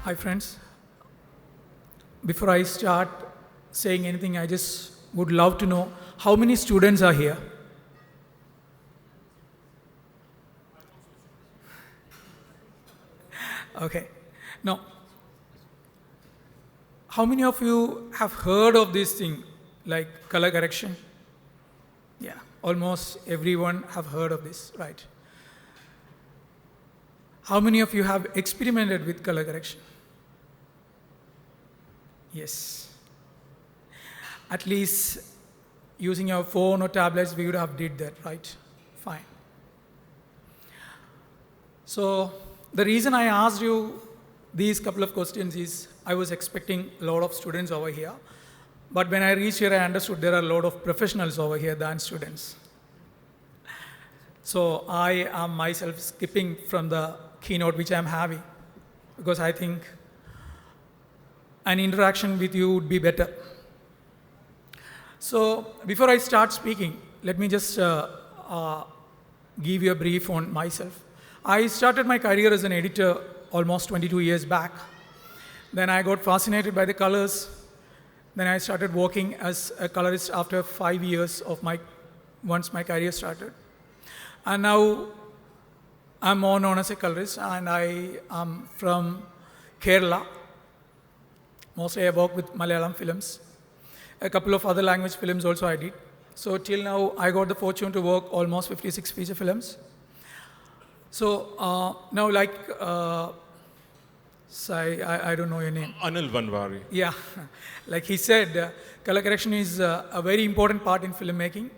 Hi friends, before I start saying anything, I just would love to know how many students are here. Okay, now, how many of you have heard of this thing like color correction? Yeah, almost everyone have heard of this, right? How many of you have experimented with color correction? Yes. At least using your phone or tablets, we would have did that, right? Fine. So the reason I asked you these couple of questions is I was expecting a lot of students over here. But when I reached here, I understood there are a lot of professionals over here than students. So I am myself skipping from the keynote which I'm having because I think an interaction with you would be better. So before I start speaking, let me just give you a brief on myself. I started my career as an editor almost 22 years back. Then I got fascinated by the colors. Then I started working as a colorist after 5 years of once my career started. And now I'm more known as a colorist, and I am from Kerala. Mostly I work with Malayalam films. A couple of other language films also I did. So till now, I got the fortune to work almost 56 feature films. So now I don't know your name. Anil Vanwari. Yeah, like he said, color correction is a very important part in filmmaking.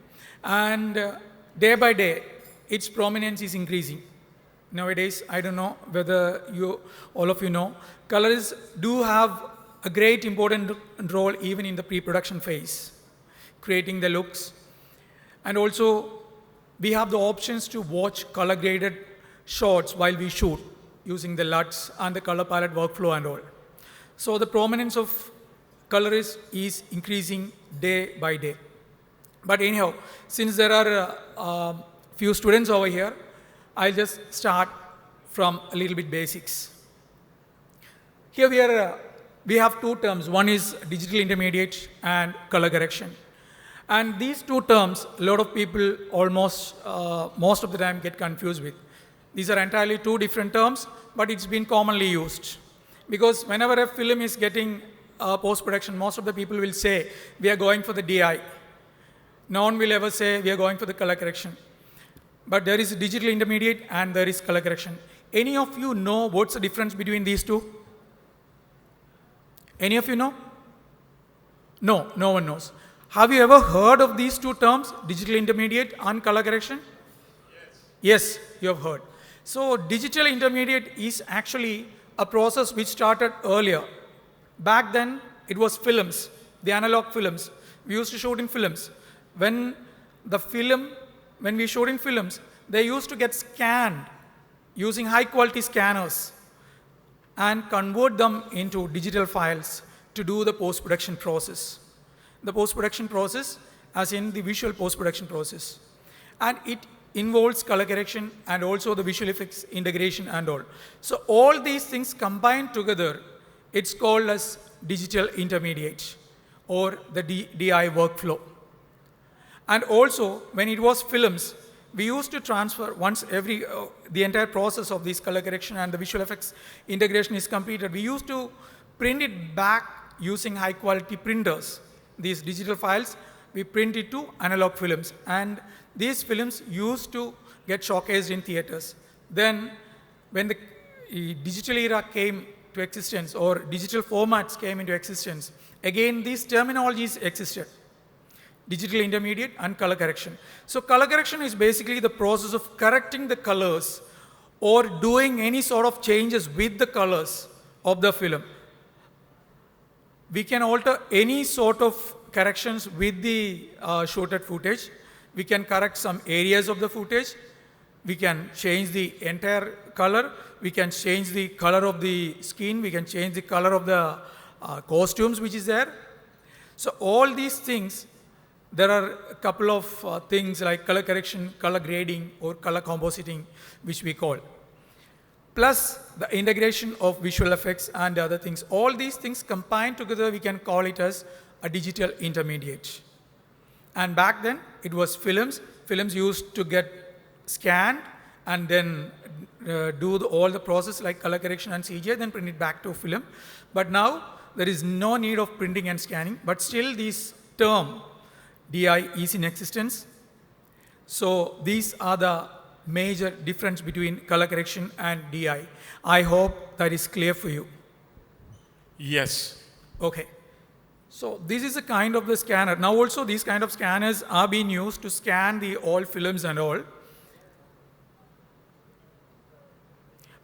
And day by day, its prominence is increasing. Nowadays, I don't know whether all of you know, colorists do have a great important role even in the pre-production phase, creating the looks. And also, we have the options to watch color-graded shots while we shoot, using the LUTs and the color palette workflow and all. So the prominence of colorists is increasing day by day. But anyhow, since there are few students over here, I'll just start from a little bit basics. Here we have two terms. One is digital intermediate and color correction. And these two terms, a lot of people almost most of the time get confused with. These are entirely two different terms, but it's been commonly used. Because whenever a film is getting post-production, most of the people will say, we are going for the DI. No one will ever say, we are going for the color correction. But there is digital intermediate and there is color correction. Any of you know what's the difference between these two? Any of you know? No, no one knows. Have you ever heard of these two terms, digital intermediate and color correction? Yes, you have heard. So digital intermediate is actually a process which started earlier. Back then, it was films, the analog films. We used to shoot in films. When we showed in films, they used to get scanned using high-quality scanners and convert them into digital files to do the post-production process. The post-production process, as in the visual post-production process. And it involves color correction and also the visual effects integration and all. So all these things combined together, it's called as digital intermediate or the DI workflow. And also, when it was films, we used to transfer once the entire process of this color correction and the visual effects integration is completed, we used to print it back using high quality printers. These digital files, we print it to analog films. And these films used to get showcased in theaters. Then, when the digital era came to existence or digital formats came into existence, again, these terminologies existed. Digital intermediate and color correction. So color correction is basically the process of correcting the colors or doing any sort of changes with the colors of the film. We can alter any sort of corrections with the shooted footage. We can correct some areas of the footage. We can change the entire color. We can change the color of the skin. We can change the color of the costumes which is there. So all these things there are a couple of things like color correction, color grading, or color compositing, which we call. Plus the integration of visual effects and other things. All these things combined together, we can call it as a digital intermediate. And back then, it was films. Films used to get scanned and then do all the process like color correction and CGI, then print it back to film. But now, there is no need of printing and scanning, but still this term DI is in existence. So these are the major difference between color correction and DI. I hope that is clear for you. Yes. Okay. So this is a kind of the scanner. Now also these kind of scanners are being used to scan the all films and all.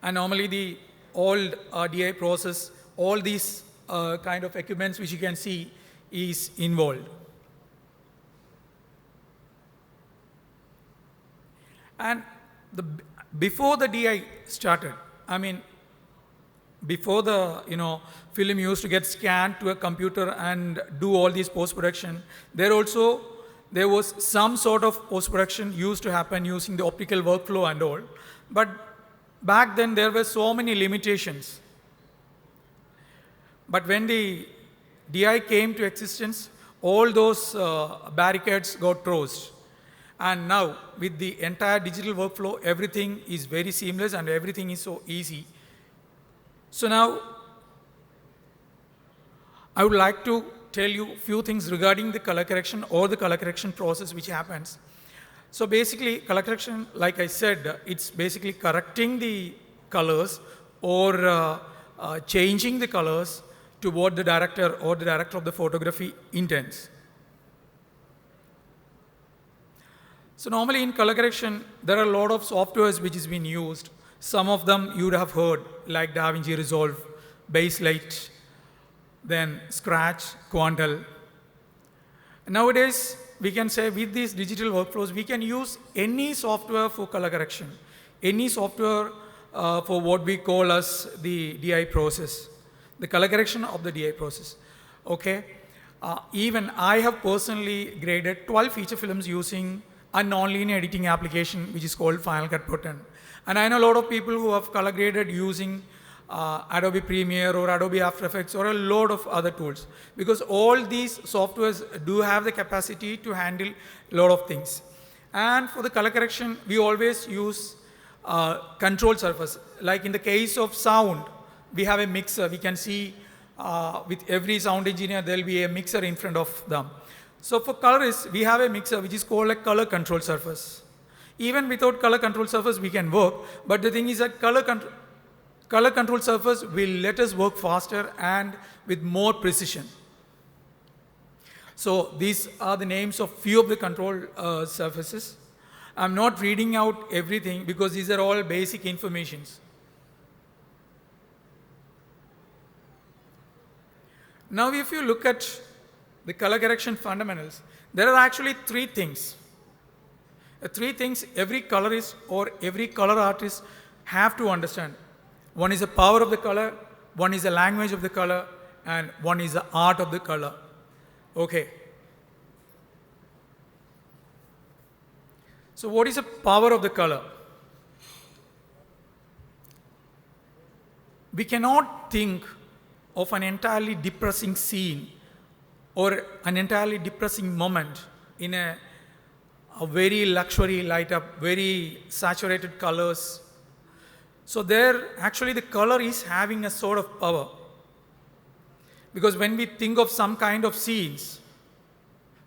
And normally the old DI process, all these kind of equipments which you can see is involved. And before the DI started, I mean, before the film used to get scanned to a computer and do all these post-production, there was some sort of post-production used to happen using the optical workflow and all. But back then there were so many limitations. But when the DI came to existence, all those barricades got closed. And now, with the entire digital workflow, everything is very seamless and everything is so easy. So now, I would like to tell you a few things regarding the color correction or the color correction process which happens. So basically, color correction, like I said, it's basically correcting the colors or changing the colors to what the director or the director of the photography intends. So normally in color correction, there are a lot of softwares which is being used. Some of them you would have heard, like DaVinci Resolve, Baselight, then Scratch, Quantel. Nowadays, we can say with these digital workflows, we can use any software for color correction, any software for what we call as the DI process, the color correction of the DI process. Okay. Even I have personally graded 12 feature films using a non-linear editing application which is called Final Cut Pro 10. And I know a lot of people who have color graded using Adobe Premiere or Adobe After Effects or a lot of other tools, because all these softwares do have the capacity to handle a lot of things. And for the color correction, we always use control surface. Like in the case of sound, we have a mixer. We can see with every sound engineer, there will be a mixer in front of them. So for colorists, we have a mixer which is called a color control surface. Even without color control surface, we can work. But the thing is that color control surface will let us work faster and with more precision. So these are the names of few of the control surfaces. I'm not reading out everything because these are all basic informations. Now if you look at the color correction fundamentals, there are actually three things. Three things every colorist or every color artist have to understand. One is the power of the color, one is the language of the color, and one is the art of the color. Okay. So what is the power of the color? We cannot think of an entirely depressing scene or an entirely depressing moment in a very luxury light up, very saturated colors. So there, actually the color is having a sort of power. Because when we think of some kind of scenes,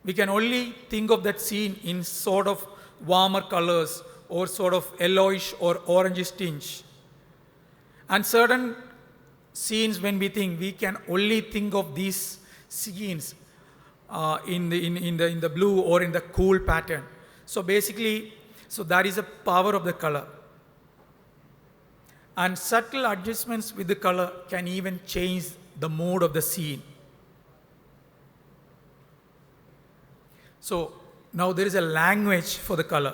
we can only think of that scene in sort of warmer colors or sort of yellowish or orangish tinge. And certain scenes when we think, we can only think of these scenes in the blue or in the cool pattern. So basically, so that is the power of the color. And subtle adjustments with the color can even change the mood of the scene. So now there is a language for the color.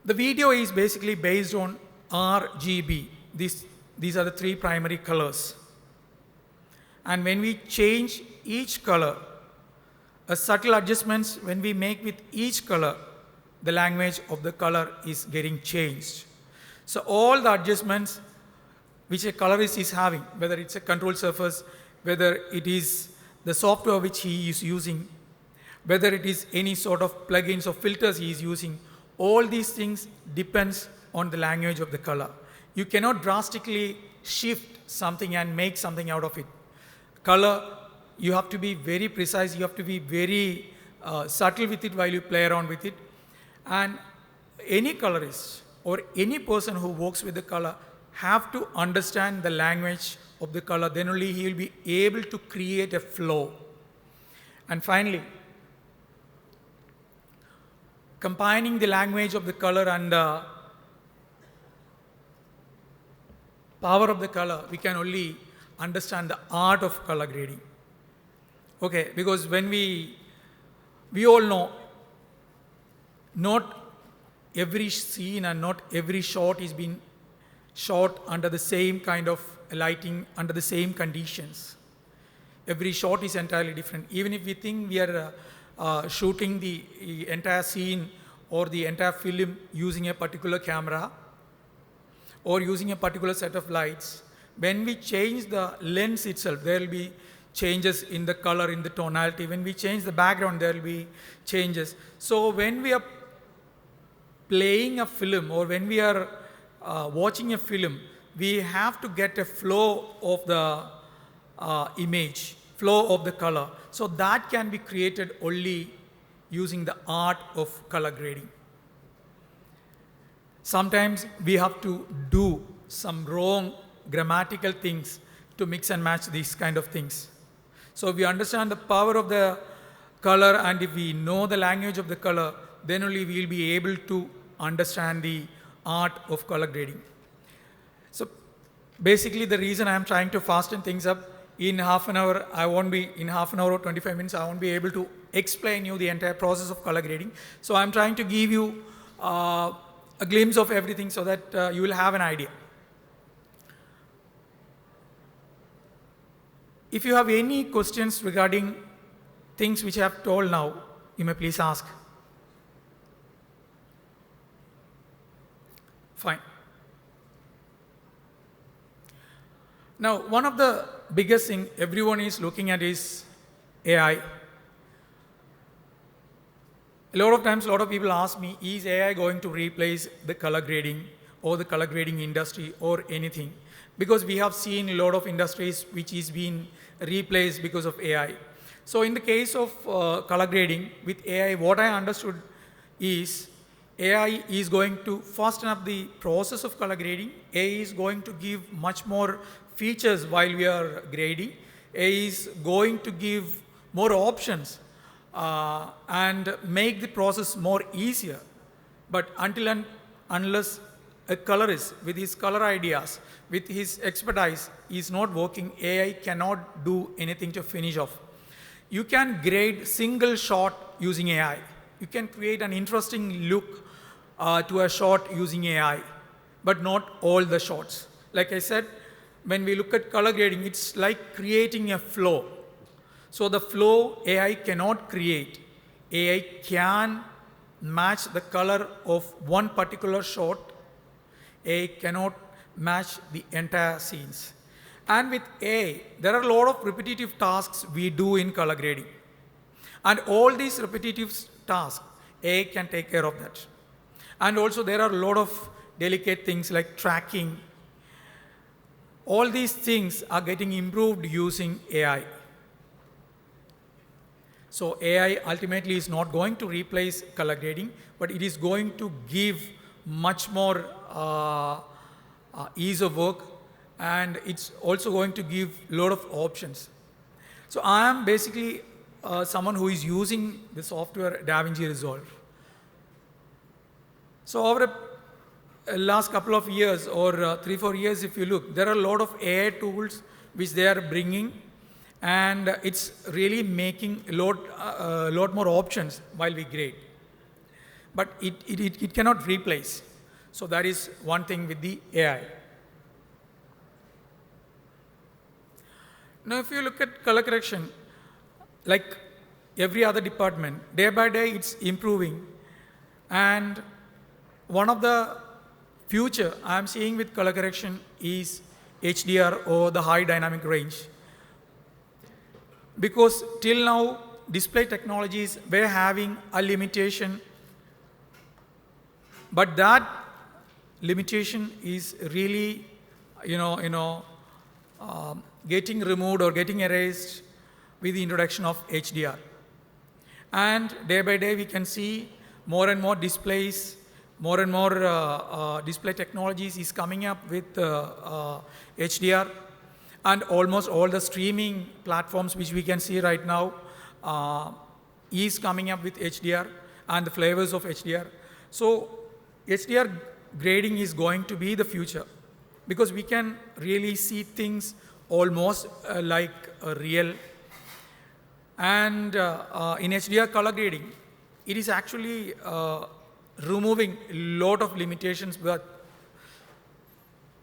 The video is basically based on RGB. These are the three primary colors. And when we change each color, a subtle adjustments when we make with each color, the language of the color is getting changed. So all the adjustments which a colorist is having, whether it's a control surface, whether it is the software which he is using, whether it is any sort of plugins or filters he is using, all these things depends on the language of the color. You cannot drastically shift something and make something out of it. Color, you have to be very precise, you have to be very subtle with it while you play around with it. And any colorist or any person who works with the color have to understand the language of the color, then only he will be able to create a flow. And finally, combining the language of the color and power of the color, we can only understand the art of color grading. Okay, because when we all know, not every scene and not every shot is being shot under the same kind of lighting, under the same conditions. Every shot is entirely different. Even if we think we are shooting the entire scene or the entire film using a particular camera or using a particular set of lights, when we change the lens itself, there will be changes in the color, in the tonality. When we change the background, there will be changes. So when we are playing a film or when we are watching a film, we have to get a flow of the image, flow of the color. So that can be created only using the art of color grading. Sometimes we have to do some wrong grammatical things to mix and match these kind of things. So if we understand the power of the color and if we know the language of the color, then only we will be able to understand the art of color grading. So basically the reason I am trying to fasten things up, in half an hour or 25 minutes, I won't be able to explain you the entire process of color grading. So I'm trying to give you a glimpse of everything so that you will have an idea. If you have any questions regarding things which I have told now, you may please ask. Fine. Now, one of the biggest thing everyone is looking at is AI. A lot of times, a lot of people ask me, is AI going to replace the color grading or the color grading industry or anything? Because we have seen a lot of industries which is being replaced because of AI. So in the case of color grading with AI, what I understood is AI is going to fasten up the process of color grading. AI is going to give much more features while we are grading. AI is going to give more options and make the process more easier. But until and unless a colorist with his color ideas, with his expertise is not working, AI cannot do anything to finish off. You can grade single shot using AI. You can create an interesting look to a shot using AI, but not all the shots. Like I said, when we look at color grading, it's like creating a flow. So the flow AI cannot create. AI can match the color of one particular shot. AI cannot match the entire scenes. And with AI, there are a lot of repetitive tasks we do in color grading. And all these repetitive tasks, AI can take care of that. And also there are a lot of delicate things like tracking. All these things are getting improved using AI. So AI ultimately is not going to replace color grading, but it is going to give much more ease of work, and it's also going to give a lot of options. So I am basically someone who is using the software DaVinci Resolve. So over a last couple of years or 3-4 years, if you look, there are a lot of AI tools which they are bringing, and it's really making a lot more options while we grade. But it cannot replace. So that is one thing with the AI. Now if you look at color correction, like every other department. Day by day, it's improving. And one of the future I'm seeing with color correction is HDR, or the high dynamic range. Because till now, display technologies were having a limitation, but that limitation is really, getting removed or getting erased with the introduction of HDR. And day by day, we can see more and more displays, more and more display technologies is coming up with HDR, and almost all the streaming platforms which we can see right now is coming up with HDR and the flavors of HDR. So HDR grading is going to be the future, because we can really see things almost like real. And in HDR color grading, it is actually removing a lot of limitations that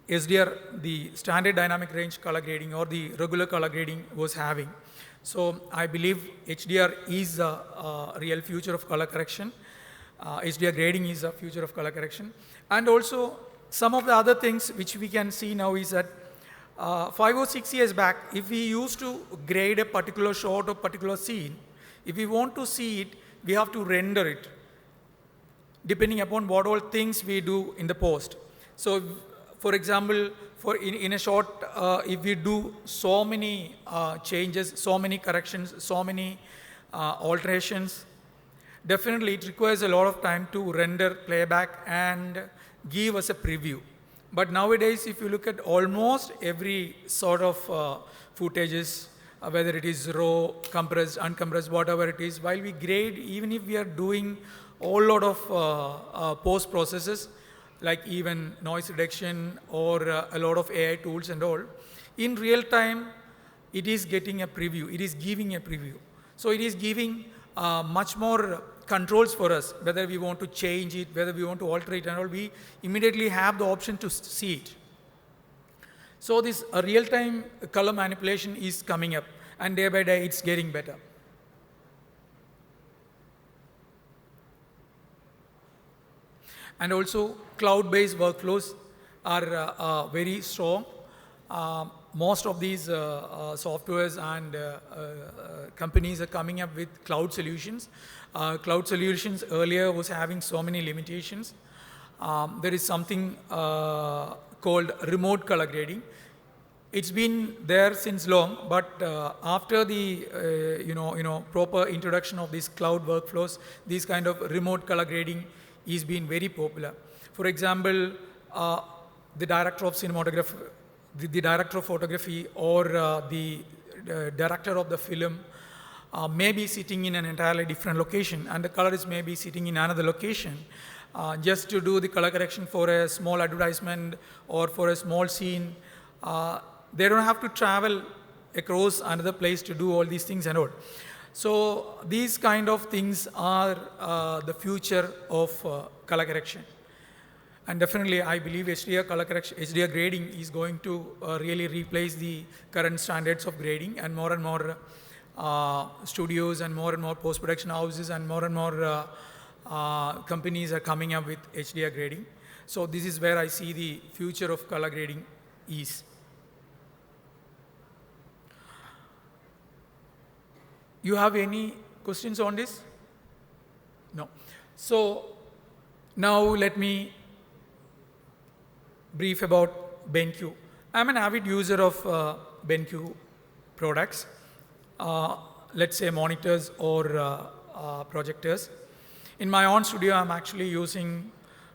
SDR, the standard dynamic range color grading or the regular color grading, was having. So I believe HDR is a real future of color correction. HDR grading is a future of color correction. And also, some of the other things which we can see now is that 5 or 6 years back, if we used to grade a particular shot or particular scene, if we want to see it, we have to render it, depending upon what all things we do in the post. So, for example, in a shot, if we do so many changes, so many corrections, so many alterations, definitely it requires a lot of time to render, playback, and give us a preview. But nowadays, if you look at almost every sort of footages, whether it is raw, compressed, uncompressed, whatever it is, while we grade, even if we are doing a lot of post processes, like even noise reduction or a lot of AI tools and all, in real time, it is getting a preview. It is giving a preview. So it is giving much more controls for us, whether we want to change it, whether we want to alter it and all, we immediately have the option to see it. So this real-time color manipulation is coming up, and day by day it's getting better. And also, cloud-based workflows are very strong. Most of these softwares and companies are coming up with cloud solutions. Cloud solutions earlier was having so many limitations. There is something called remote color grading. It's been there since long, but after the proper introduction of these cloud workflows, these kind of remote color grading is being very popular. For example, the director of cinematography, the director of photography, or the director of the film may be sitting in an entirely different location, and the colorist may be sitting in another location just to do the color correction for a small advertisement or for a small scene. They don't have to travel across another place to do all these things and all. So these kind of things are the future of color correction. And definitely, I believe HDR color correction, HDR grading is going to really replace the current standards of grading, and more studios and more post-production houses and more companies are coming up with HDR grading. So this is where I see the future of color grading is. You have any questions on this? No. So now let me brief about BenQ. I'm an avid user of BenQ products, let's say monitors or projectors. In my own studio, I'm actually using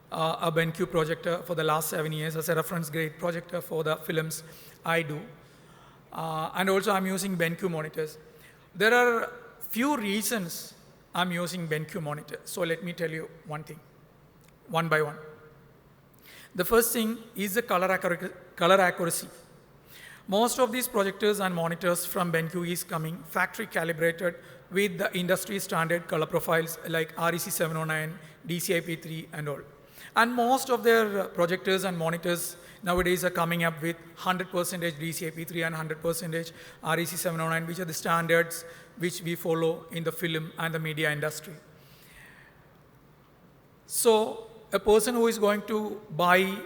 a BenQ projector for the last 7 years as a reference grade projector for the films I do. And also I'm using BenQ monitors. There are few reasons I'm using BenQ monitor. So let me tell you one thing, one by one. The first thing is the color accuracy. Most of these projectors and monitors from BenQ is coming factory calibrated with the industry standard color profiles like REC 709, DCI-P3 and all. And most of their projectors and monitors nowadays are coming up with 100% DCI-P3 and 100% REC 709, which are the standards which we follow in the film and the media industry. So a person who is going to buy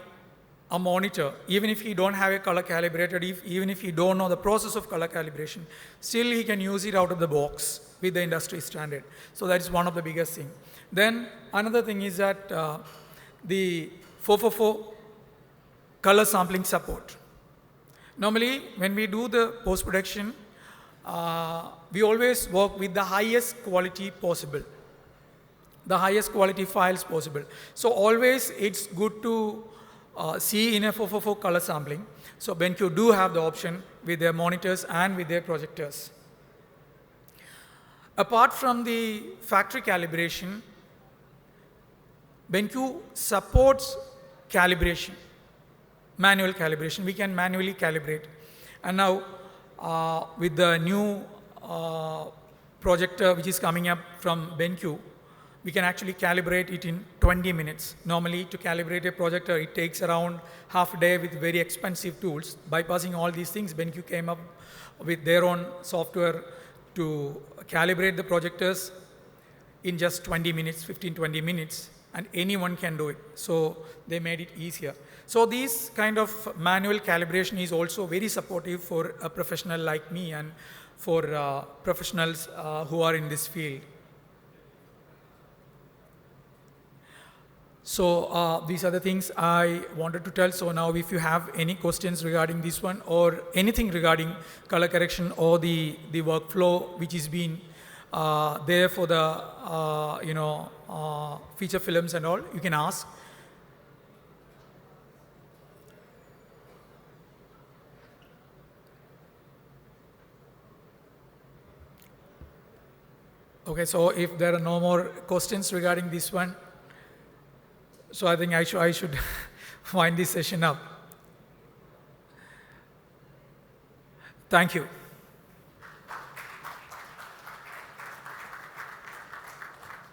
a monitor, even if he don't have a color calibrated, even if he don't know the process of color calibration, still he can use it out of the box with the industry standard. So that is one of the biggest thing. Then another thing is that the 444 color sampling support. Normally, when we do the post-production, we always work with the highest quality possible, the highest quality files possible. So always it's good to see in a 444 color sampling. So BenQ do have the option with their monitors and with their projectors. Apart from the factory calibration, BenQ supports calibration, manual calibration. We can manually calibrate. And now with the new projector which is coming up from BenQ, we can actually calibrate it in 20 minutes. Normally, to calibrate a projector, it takes around half a day with very expensive tools. Bypassing all these things, BenQ came up with their own software to calibrate the projectors in just 20 minutes, 15-20 minutes, and anyone can do it. So they made it easier. So this kind of manual calibration is also very supportive for a professional like me and for professionals who are in this field. So these are the things I wanted to tell. So now if you have any questions regarding this one or anything regarding color correction or the workflow which is being there for the feature films and all, you can ask. Okay, so if there are no more questions regarding this one, so I think I should wind this session up. Thank you.